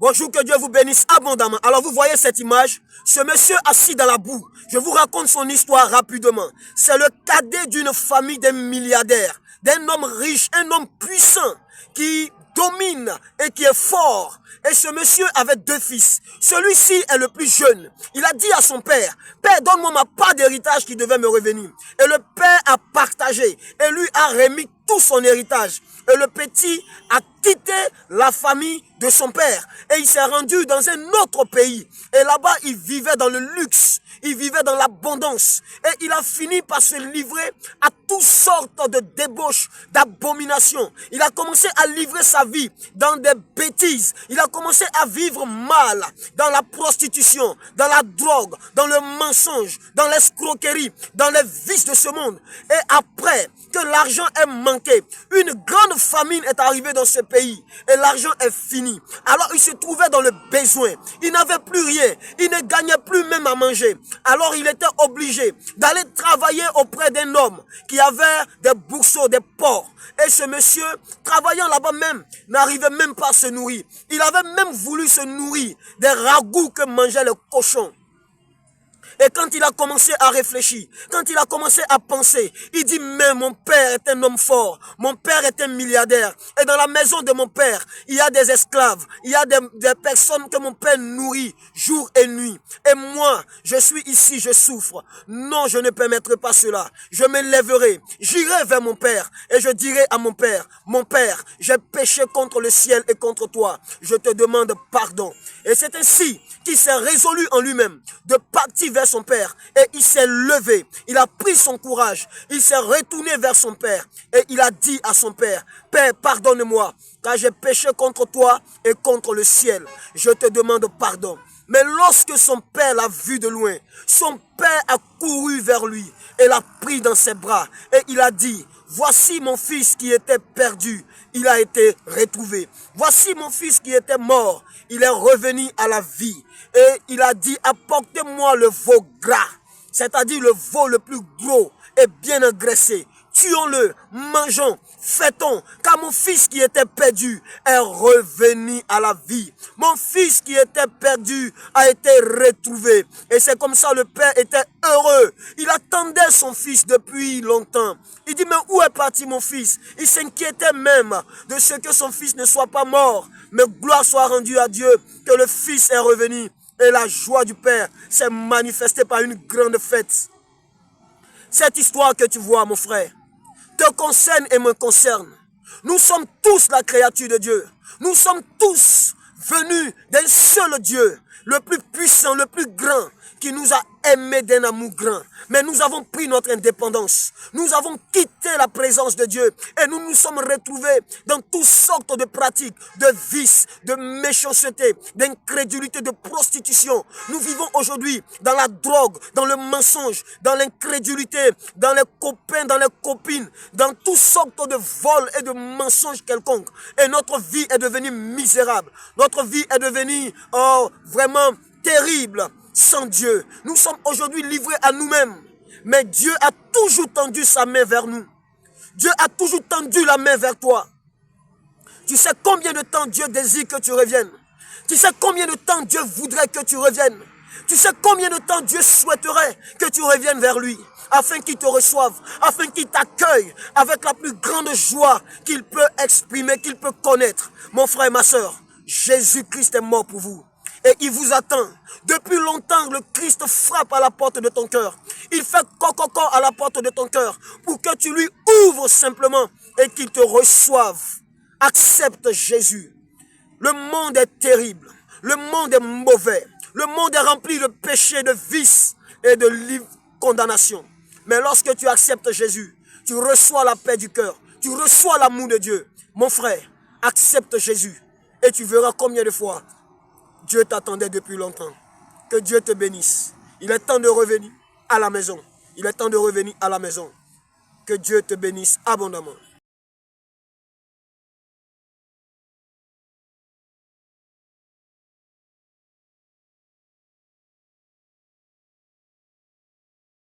Bonjour, que Dieu vous bénisse abondamment. Alors vous voyez cette image, ce monsieur assis dans la boue. Je vous raconte son histoire rapidement. C'est le cadet d'une famille de milliardaires, d'un homme riche, un homme puissant qui domine et qui est fort. Et ce monsieur avait 2 fils. Celui-ci est le plus jeune. Il a dit à son père, Père, donne-moi ma part d'héritage qui devait me revenir. Et le père a partagé et lui a remis tout son héritage. Et le petit a quitté la famille de son père. Et il s'est rendu dans un autre pays. Et là-bas, il vivait dans le luxe. Il vivait dans l'abondance. Et il a fini par se livrer à toutes sortes de débauches, d'abominations. Il a commencé à livrer sa vie dans des bêtises. Il a commencé à vivre mal dans la prostitution, dans la drogue, dans le mensonge, dans l'escroquerie, dans les vices de ce monde. Et après que l'argent est manqué, une grande famine est arrivée dans ce pays. Et l'argent est fini. Alors il se trouvait dans le besoin. Il n'avait plus rien. Il ne gagnait plus même à manger. Alors il était obligé d'aller travailler auprès d'un homme qui avait des bourseaux, des porcs. Et ce monsieur, travaillant là-bas même, n'arrivait même pas à se nourrir. Il avait même voulu se nourrir des ragoûts que mangeaient les cochons. Et quand il a commencé à réfléchir, quand il a commencé à penser, il dit, mais mon père est un homme fort, mon père est un milliardaire. Et dans la maison de mon père, il y a des esclaves, il y a des personnes que mon père nourrit jour et nuit. Et moi, je suis ici, je souffre. Non, je ne permettrai pas cela. Je me lèverai, j'irai vers mon père et je dirai à mon père, j'ai péché contre le ciel et contre toi. Je te demande pardon. Et c'est ainsi qu'il s'est résolu en lui-même de partir vers son père. Et il s'est levé, il a pris son courage, il s'est retourné vers son père. Et il a dit à son père, Père, pardonne-moi, car j'ai péché contre toi et contre le ciel. Je te demande pardon. Mais lorsque son père l'a vu de loin, son père a couru vers lui et l'a pris dans ses bras. Et il a dit, voici mon fils qui était perdu, il a été retrouvé. Voici mon fils qui était mort, il est revenu à la vie. Et il a dit, apportez-moi le veau gras, c'est-à-dire le veau le plus gros et bien engraissé. Tuons-le, mangeons, fêtons, car mon fils qui était perdu est revenu à la vie. Mon fils qui était perdu a été retrouvé. Et c'est comme ça le père était heureux. Il attendait son fils depuis longtemps. Il dit, mais où est parti mon fils? Il s'inquiétait même de ce que son fils ne soit pas mort. Mais gloire soit rendue à Dieu que le fils est revenu. Et la joie du père s'est manifestée par une grande fête. Cette histoire que tu vois, mon frère, te concerne et me concerne. Nous sommes tous la créature de Dieu. Nous sommes tous venus d'un seul Dieu, le plus puissant, le plus grand, qui nous a aimés d'un amour grand. Mais nous avons pris notre indépendance. Nous avons quitté la présence de Dieu et nous nous sommes retrouvés dans toutes sortes de pratiques, de vices, de méchanceté, d'incrédulité, de prostitution. Nous vivons aujourd'hui dans la drogue, dans le mensonge, dans l'incrédulité, dans les copains, dans les copines, dans toutes sortes de vols et de mensonges quelconques. Et notre vie est devenue misérable. Notre vie est devenue vraiment terrible. Sans Dieu, nous sommes aujourd'hui livrés à nous-mêmes. Mais Dieu a toujours tendu sa main vers nous. Dieu a toujours tendu la main vers toi. Tu sais combien de temps Dieu désire que tu reviennes. Tu sais combien de temps Dieu voudrait que tu reviennes. Tu sais combien de temps Dieu souhaiterait que tu reviennes vers lui, afin qu'il te reçoive, afin qu'il t'accueille avec la plus grande joie qu'il peut exprimer, qu'il peut connaître. Mon frère et ma soeur, Jésus-Christ est mort pour vous. Et il vous attend. Depuis longtemps, le Christ frappe à la porte de ton cœur. Il fait coco à la porte de ton cœur pour que tu lui ouvres simplement et qu'il te reçoive. Accepte Jésus. Le monde est terrible. Le monde est mauvais. Le monde est rempli de péchés, de vices et de condamnation. Mais lorsque tu acceptes Jésus, tu reçois la paix du cœur. Tu reçois l'amour de Dieu. Mon frère, accepte Jésus. Et tu verras combien de fois Dieu t'attendait depuis longtemps. Que Dieu te bénisse. Il est temps de revenir à la maison. Il est temps de revenir à la maison. Que Dieu te bénisse abondamment.